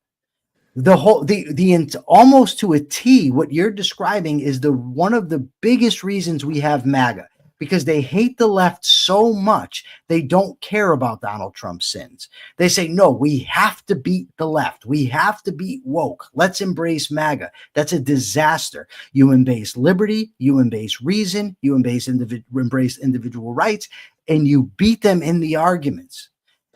Almost to a T, what you're describing is one of the biggest reasons we have MAGA, because they hate the left so much, they don't care about Donald Trump's sins. They say, no, we have to beat the left. We have to beat woke. Let's embrace MAGA. That's a disaster. You embrace liberty, you embrace reason, you embrace individual rights, and you beat them in the arguments.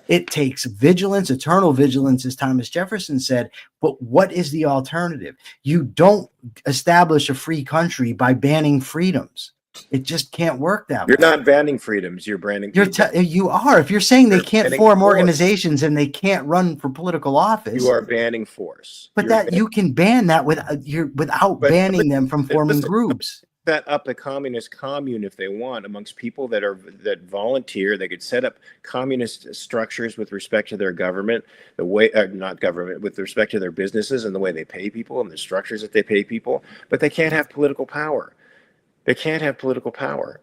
It takes vigilance, eternal vigilance, as Thomas Jefferson said. But what is the alternative? You don't establish a free country by banning freedoms. It just can't work that way. You're not banning freedoms. You're banning. You are. If you're saying they can't form organizations and they can't run for political office, you are banning force. But you can ban that without banning them from forming groups. Set up a communist commune if they want, amongst people that volunteer. They could set up communist structures with respect to their government, with respect to their businesses and the way they pay people and the structures that they pay people. But they can't have political power. They can't have political power.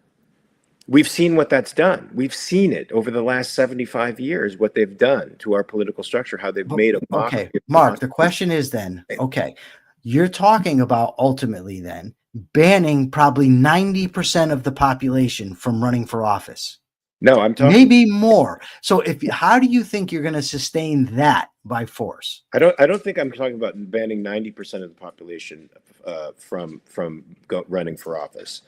We've seen what that's done. We've seen it over the last 75 years, what they've done to our political structure, how they've made a mockery. Okay, Mark, the question is then, okay, you're talking about ultimately then banning probably 90% of the population from running for office. No, I'm talking. maybe more. So how do you think you're going to sustain that by force? I don't think I'm talking about banning 90% of the population from running for office,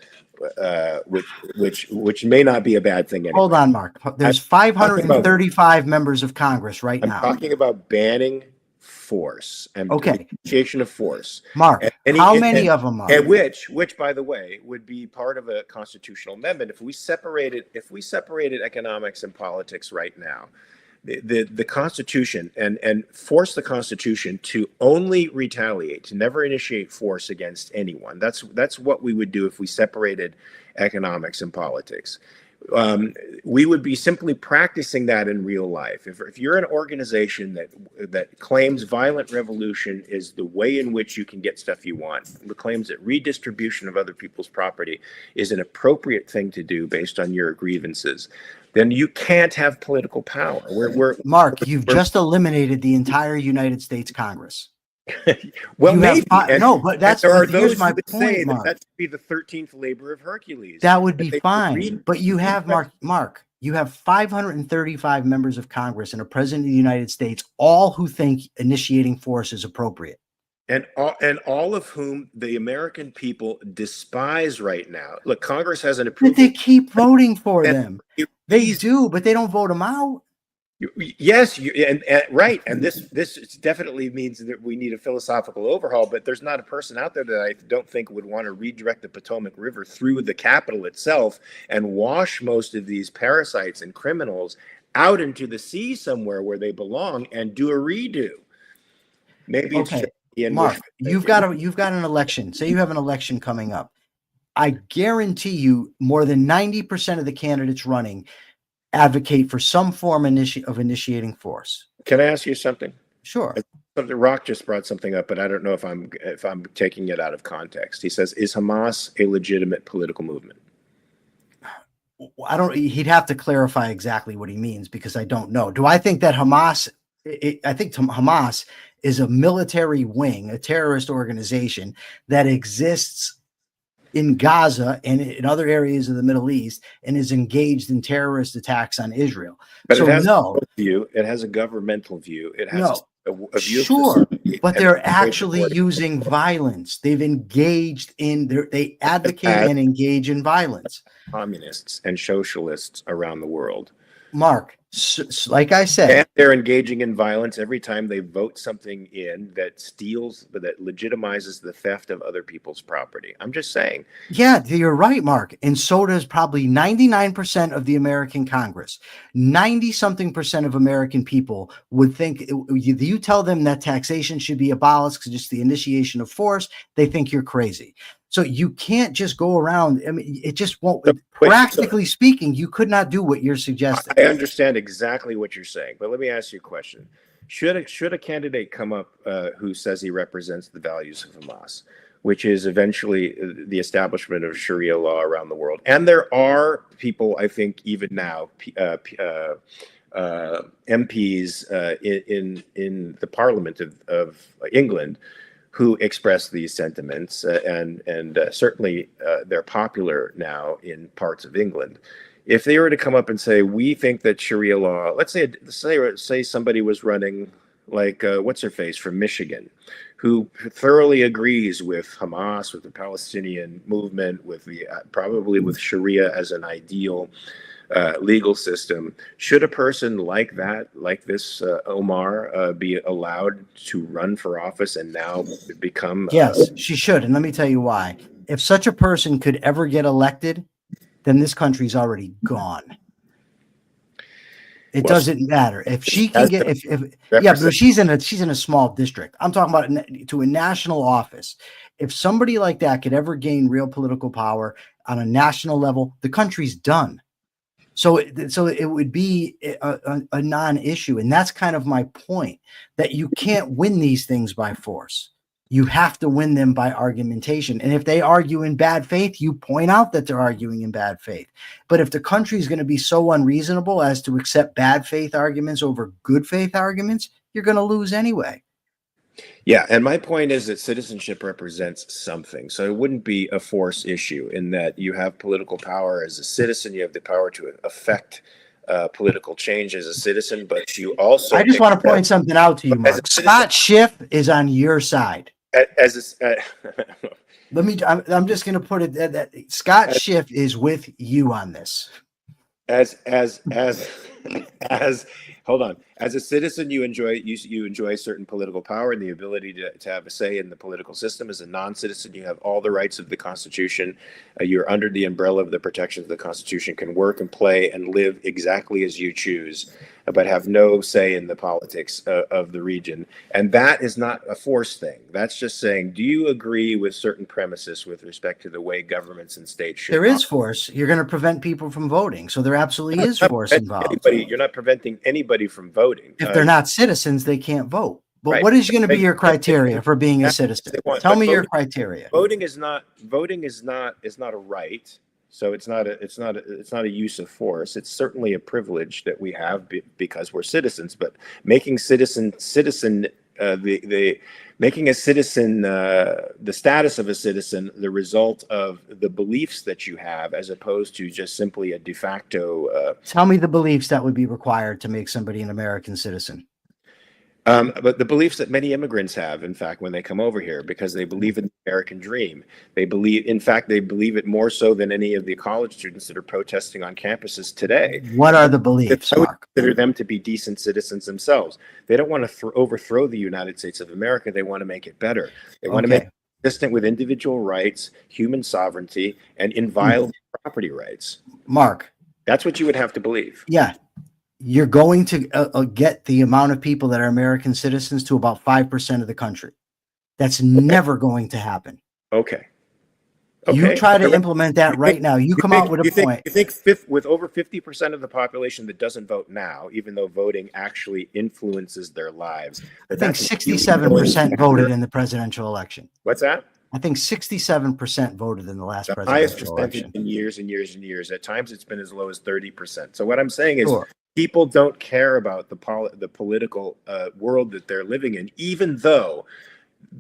which may not be a bad thing anyway. Hold on, Mark. There's 535 members of Congress right I'm now. talking about banning force and initiation of force. Mark, how many of them are? And which, by the way, would be part of a constitutional amendment if we separated economics and politics right now. The Constitution and force the Constitution to only retaliate, to never initiate force against anyone. That's what we would do if we separated economics and politics. We would be simply practicing that in real life. If you're an organization that claims violent revolution is the way in which you can get stuff you want, claims that redistribution of other people's property is an appropriate thing to do based on your grievances, then you can't have political power. Mark, you've just eliminated the entire United States Congress. Well, maybe. No, but here's my point, Mark. That should be the 13th labor of Hercules. That would be fine. But you have, Mark, you have 535 members of Congress and a president of the United States, all who think initiating force is appropriate. And all of whom the American people despise right now. Look, Congress has an approval. But they keep voting for them. They do, but they don't vote them out. Yes, right. And this definitely means that we need a philosophical overhaul, but there's not a person out there that I don't think would want to redirect the Potomac River through the Capitol itself and wash most of these parasites and criminals out into the sea somewhere where they belong and do a redo. Maybe okay. Mark, you've got an election. Say you have an election coming up. I guarantee you more than 90% of the candidates running advocate for some form of initiating force. Can I ask you something? Sure. Rock just brought something up, but I don't know if I'm taking it out of context. He says, "Is Hamas a legitimate political movement?" He'd have to clarify exactly what he means because I don't know. Do I think that Hamas? I think Hamas is a military wing, a terrorist organization that exists in Gaza and in other areas of the Middle East and is engaged in terrorist attacks on Israel. But so it has a view. It has a governmental view. It has a view. Sure, but they're actually using violence. They've engaged they advocate and engage in violence. Communists and socialists around the world. Mark, like I said, and they're engaging in violence every time they vote something in that legitimizes the theft of other people's property. I'm just saying. Yeah, you're right, Mark. And so does probably 99% of the American Congress. 90-something% of American people would think, you tell them that taxation should be abolished because just the initiation of force, they think you're crazy. So you can't just go around. I mean, it just won't. Practically speaking, you could not do what you're suggesting. I understand exactly what you're saying, but let me ask you a question. Should a candidate come up who says he represents the values of Hamas, which is eventually the establishment of Sharia law around the world? And there are people, I think, even now, MPs in the Parliament of England, who express these sentiments, and certainly they're popular now in parts of England. If they were to come up and say, we think that Sharia law, let's say somebody was running like what's her face from Michigan, who thoroughly agrees with Hamas, with the Palestinian movement, with probably with Sharia as an ideal legal system. Should a person like this Omar, be allowed to run for office and now become? Yes, she should. And let me tell you why. If such a person could ever get elected, then this country's already gone. It doesn't matter if she can get but she's in a small district. I'm talking about to a national office. If somebody like that could ever gain real political power on a national level, the country's done. So it would be a non-issue. And that's kind of my point, that you can't win these things by force. You have to win them by argumentation. And if they argue in bad faith, you point out that they're arguing in bad faith. But if the country is going to be so unreasonable as to accept bad faith arguments over good faith arguments, you're going to lose anyway. Yeah, and my point is that citizenship represents something. So it wouldn't be a force issue in that you have political power as a citizen, you have the power to affect political change as a citizen, but you also I just want to point something out to you, as a Mark. citizen, Scott Schiff is on your side. as a, Let me. I'm just going to put it that Scott as Schiff is with you on this. as as hold on, as a citizen you enjoy certain political power and the ability to have a say in the political system. As a non-citizen, you have all the rights of the Constitution. You're under the umbrella of the protections of the Constitution, can work and play and live exactly as you choose, but have no say in the politics of the region. And that is not a force thing. That's just saying, do you agree with certain premises with respect to the way governments and states should There is operate? force. You're going to prevent people from voting, so there absolutely is Not force preventing involved. You're not preventing anybody from voting. If they're not citizens, they can't vote. But Right. what is going to be your They- criteria for being a that's what citizen? they want. Tell But me your criteria. voting is not a right. So it's not a use of force. It's certainly a privilege that we have because we're citizens. But making making a citizen the status of a citizen the result of the beliefs that you have, as opposed to just simply a de facto. Tell me the beliefs that would be required to make somebody an American citizen. But the beliefs that many immigrants have, in fact, when they come over here, because they believe in the American dream, they believe it more so than any of the college students that are protesting on campuses today. What are the beliefs, I would Mark? consider them to be decent citizens themselves. They don't want to overthrow the United States of America. They want to make it better. They want to make it consistent with individual rights, human sovereignty, and inviolable property rights. Mark. That's what you would have to believe. Yeah. You're going to get the amount of people that are American citizens to about 5% of the country. That's never going to happen. Okay. You try to implement that right now. You come out with a point. You think with over 50% of the population that doesn't vote now, even though voting actually influences their lives. I think 67% voted in the presidential election. What's that? I think 67% voted in the last the highest presidential percentage election. in years and years and years. At times, it's been as low as 30%. So what I'm saying is, Sure. people don't care about the political world that they're living in, even though,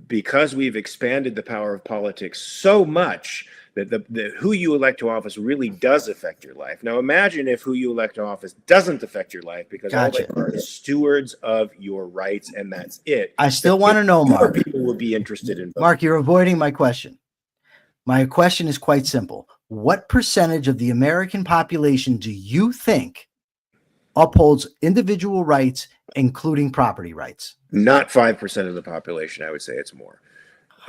because we've expanded the power of politics so much that the who you elect to office really does affect your life. Now imagine if who you elect to office doesn't affect your life, because all they are is stewards of your rights, and that's it. I still want to know, Mark. People will be interested in voting. Mark, you're avoiding my question. My question is quite simple. What percentage of the American population do you think upholds individual rights, including property rights? Not 5% of the population. I would say it's more.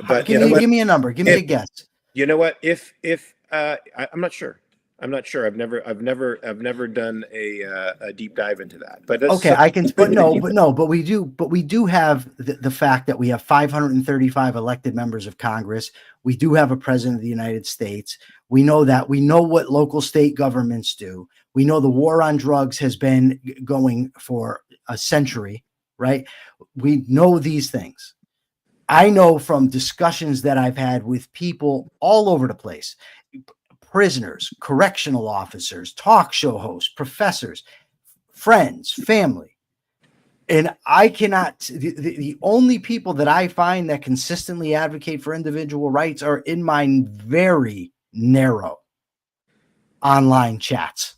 But give me a number. Give me a guess. You know what? I'm not sure. I'm not sure. I've never done a deep dive into that. But that's okay, I can. But we do have the fact that we have 535 elected members of Congress. We do have a president of the United States. We know that. We know what local state governments do. We know the war on drugs has been going for a century, right? We know these things. I know from discussions that I've had with people all over the place, prisoners, correctional officers, talk show hosts, professors, friends, family. And I cannot, the only people that I find that consistently advocate for individual rights are in my very narrow online chats.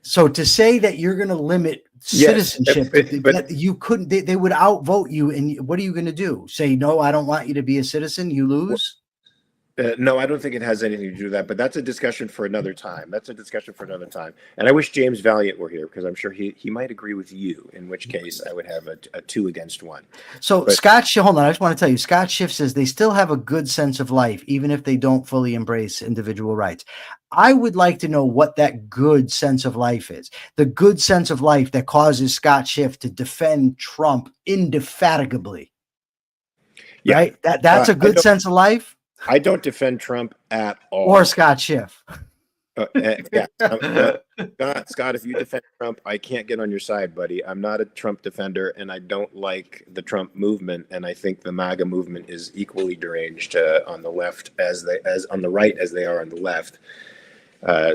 So to say that you're going to limit citizenship, but you couldn't, they would outvote you. And what are you going to do? Say, no, I don't want you to be a citizen. You lose. No, I don't think it has anything to do with that, but that's a discussion for another time. And I wish James Valiant were here, because I'm sure he might agree with you, in which case I would have a 2 against 1. So Scott, hold on. I just want to tell you, Scott Schiff says they still have a good sense of life, even if they don't fully embrace individual rights. I would like to know what that good sense of life is. The good sense of life that causes Scott Schiff to defend Trump indefatigably. Yeah. Right? That's a good sense of life. I don't defend Trump at all. Or Scott Schiff. Yeah. Scott, if you defend Trump, I can't get on your side, buddy. I'm not a Trump defender, and I don't like the Trump movement, and I think the MAGA movement is equally deranged on the left as on the right as they are on the left.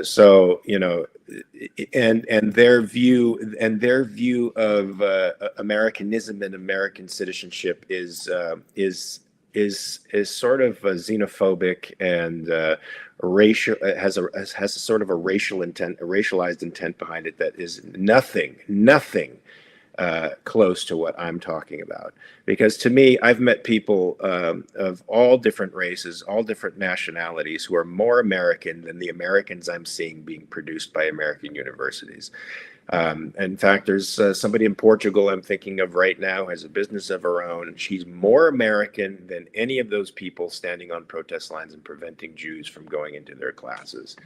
So and their view of Americanism and American citizenship is sort of xenophobic and racial. Has a sort of a racial intent, a racialized intent behind it that is nothing close to what I'm talking about. Because to me, I've met people of all different races, all different nationalities who are more American than the Americans I'm seeing being produced by American universities. In fact, there's somebody in Portugal I'm thinking of right now, has a business of her own, and she's more American than any of those people standing on protest lines and preventing Jews from going into their classes.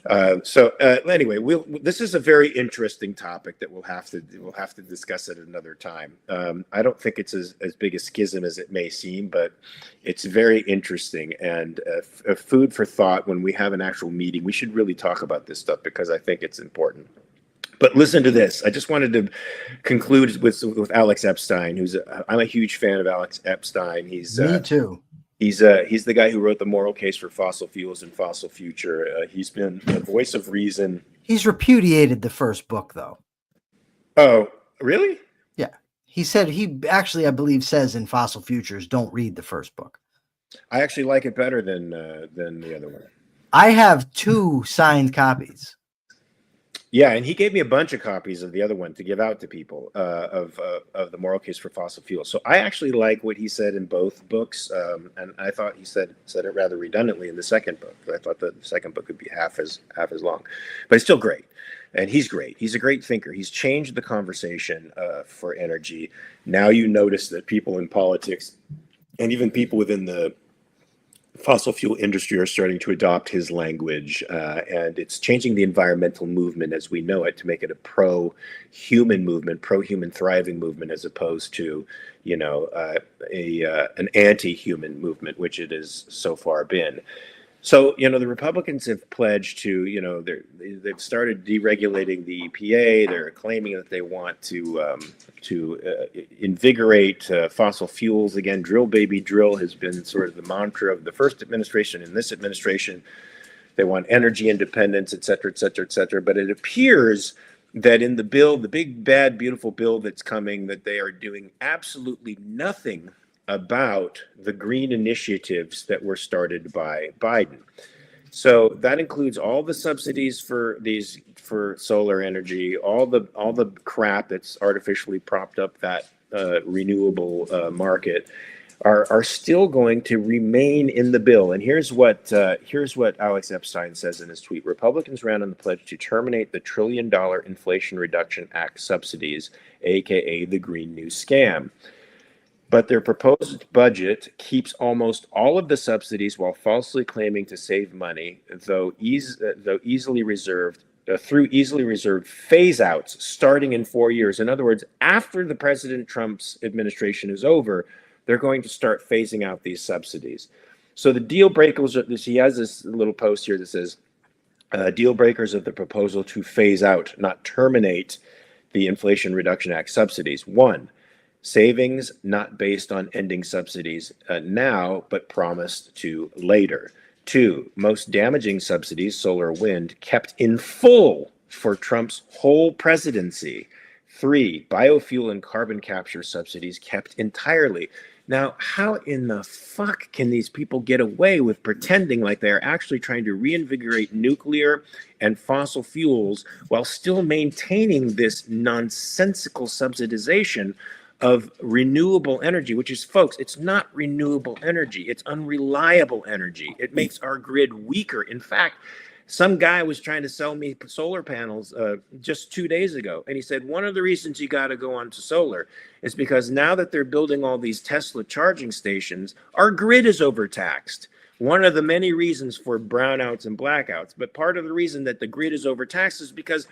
Anyway, this is a very interesting topic that we'll have to discuss at another time. I don't think it's as big a schism as it may seem, but it's very interesting and a food for thought. When we have an actual meeting, we should really talk about this stuff because I think it's important. But listen to this. I just wanted to conclude with Alex Epstein, I'm a huge fan of Alex Epstein. Me too. He's the guy who wrote The Moral Case for Fossil Fuels and Fossil Future. He's been a voice of reason. He's repudiated the first book, though. Oh, really? Yeah. He said he actually, I believe, says in Fossil Futures, don't read the first book. I actually like it better than the other one. I have 2 signed copies. Yeah, and he gave me a bunch of copies of the other one to give out to people of The Moral Case for Fossil Fuels. So I actually like what he said in both books, and I thought he said it rather redundantly in the second book. I thought the second book would be half as long, but it's still great. And he's great. He's a great thinker. He's changed the conversation for energy. Now you notice that people in politics and even people within the fossil fuel industry are starting to adopt his language, and it's changing the environmental movement as we know it to make it a pro-human movement, pro-human thriving movement, as opposed to, an anti-human movement, which it has so far been. So, the Republicans have pledged to, they've started deregulating the EPA. They're claiming that they want to invigorate fossil fuels again. Drill, baby, drill has been sort of the mantra of the first administration and this administration. They want energy independence, et cetera, et cetera, et cetera. But it appears that in the bill, the big, bad, beautiful bill that's coming, that they are doing absolutely nothing about the green initiatives that were started by Biden. So that includes all the subsidies for solar energy, all the crap that's artificially propped up that renewable market are still going to remain in the bill. And here's what Alex Epstein says in his tweet: Republicans ran on the pledge to terminate the $1 trillion Inflation Reduction Act subsidies, aka the Green New Scam. But their proposed budget keeps almost all of the subsidies while falsely claiming to save money, through easily reserved phase outs starting in 4 years. In other words, after the President Trump's administration is over, they're going to start phasing out these subsidies. So the deal breakers, he has this little post here that says, deal breakers of the proposal to phase out, not terminate, the Inflation Reduction Act subsidies. 1, savings not based on ending subsidies now, but promised to later. 2, most damaging subsidies, solar, wind, kept in full for Trump's whole presidency. 3, biofuel and carbon capture subsidies kept entirely. Now, how in the fuck can these people get away with pretending like they're actually trying to reinvigorate nuclear and fossil fuels while still maintaining this nonsensical subsidization of renewable energy, which is, folks, it's not renewable energy. It's unreliable energy. It makes our grid weaker. In fact, some guy was trying to sell me solar panels just 2 days ago. And he said, one of the reasons you got to go onto solar is because now that they're building all these Tesla charging stations, our grid is overtaxed. One of the many reasons for brownouts and blackouts. But part of the reason that the grid is overtaxed is because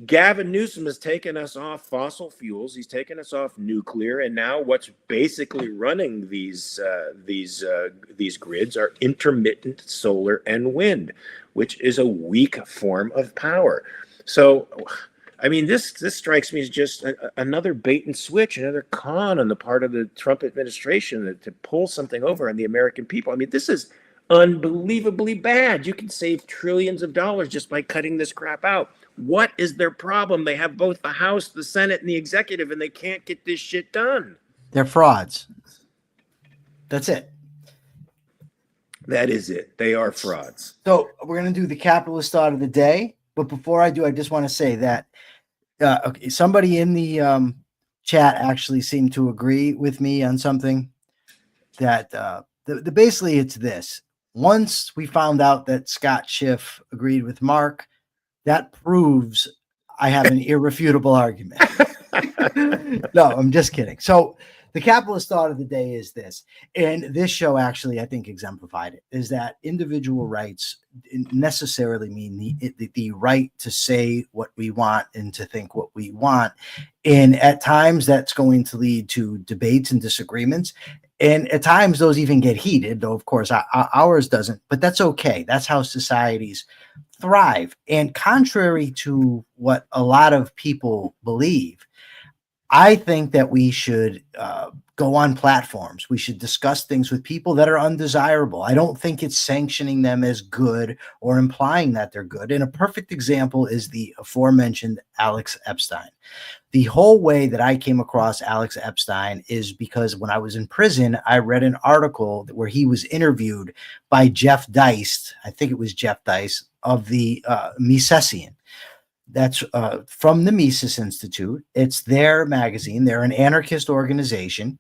Gavin Newsom has taken us off fossil fuels. He's taken us off nuclear, and now what's basically running these grids are intermittent solar and wind, which is a weak form of power. So, I mean, this strikes me as just another bait and switch, another con on the part of the Trump administration to pull something over on the American people. I mean, this is unbelievably bad. You can save trillions of dollars just by cutting this crap out. What is their problem? They have both the House, the Senate, and the executive, and they can't get this shit done. They're frauds. That's it. That is it. They are frauds. So we're going to do the capitalist thought of the day. But before I do, I just want to say that okay, somebody in the chat actually seemed to agree with me on something that basically it's this. Once we found out that Scott Schiff agreed with Mark, that proves I have an irrefutable argument. No, I'm just kidding. So the capitalist thought of the day is this, and this show actually, I think, exemplified it, is that individual rights necessarily mean the right to say what we want and to think what we want. And at times that's going to lead to debates and disagreements. And at times those even get heated, though, of course, ours doesn't, but that's okay. That's how societies thrive. And contrary to what a lot of people believe, I think that we should go on platforms. We should discuss things with people that are undesirable. I don't think it's sanctioning them as good or implying that they're good. And a perfect example is the aforementioned Alex Epstein. The whole way that I came across Alex Epstein is because when I was in prison, I read an article where he was interviewed by Jeff Deist. I think it was Jeff Deist of the Misesian. That's from the Mises Institute. It's their magazine. They're an anarchist organization.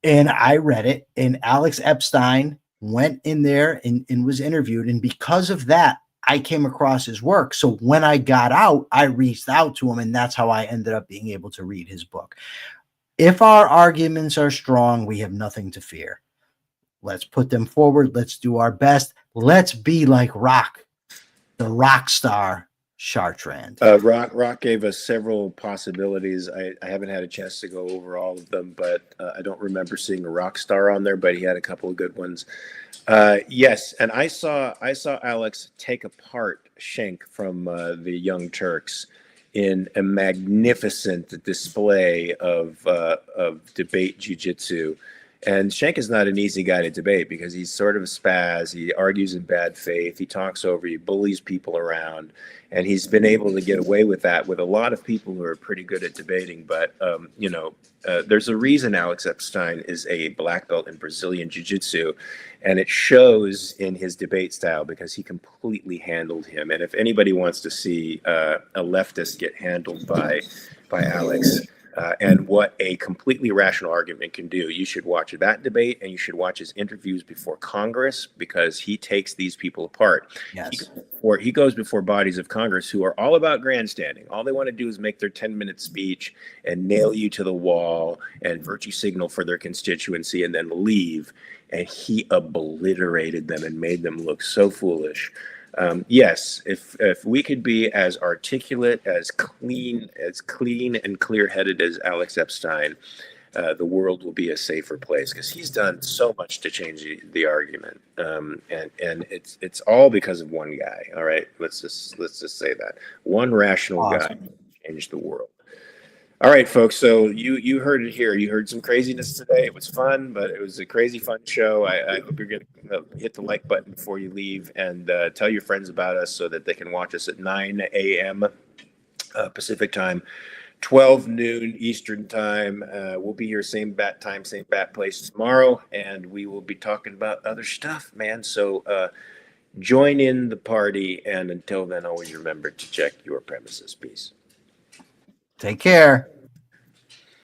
And I read it. And Alex Epstein went in there and was interviewed. And because of that, I came across his work. So when I got out, I reached out to him. And that's how I ended up being able to read his book. If our arguments are strong, we have nothing to fear. Let's put them forward. Let's do our best. Let's be like Rock, the rock star Chartrand. Rock gave us several possibilities. I haven't had a chance to go over all of them, but I don't remember seeing a rock star on there, but he had a couple of good ones. Yes, and I saw Alex take apart Schenk from the Young Turks in a magnificent display of debate jiu-jitsu. And Schenk is not an easy guy to debate because he's sort of a spaz. He argues in bad faith. He talks over, he bullies people around. And he's been able to get away with that with a lot of people who are pretty good at debating. But, there's a reason Alex Epstein is a black belt in Brazilian Jiu-Jitsu. And it shows in his debate style because he completely handled him. And if anybody wants to see a leftist get handled by Alex, and what a completely rational argument can do, you should watch that debate and you should watch his interviews before Congress because he takes these people apart. Yes. He goes before bodies of Congress who are all about grandstanding. All they want to do is make their 10-minute speech and nail you to the wall and virtue signal for their constituency and then leave. And he obliterated them and made them look so foolish. Yes, if we could be as articulate, as clean and clear-headed as Alex Epstein, the world will be a safer place because he's done so much to change the argument, and it's all because of one guy. All right, let's just say that one rational guy changed the world. All right, folks. So you heard it here. You heard some craziness today. It was fun, but it was a crazy fun show. I hope you're going to hit the like button before you leave and tell your friends about us so that they can watch us at 9 a.m. Pacific time, 12 noon Eastern time. We'll be here same bat time, same bat place tomorrow, and we will be talking about other stuff, man. So join in the party, and until then, always remember to check your premises. Peace. Take care.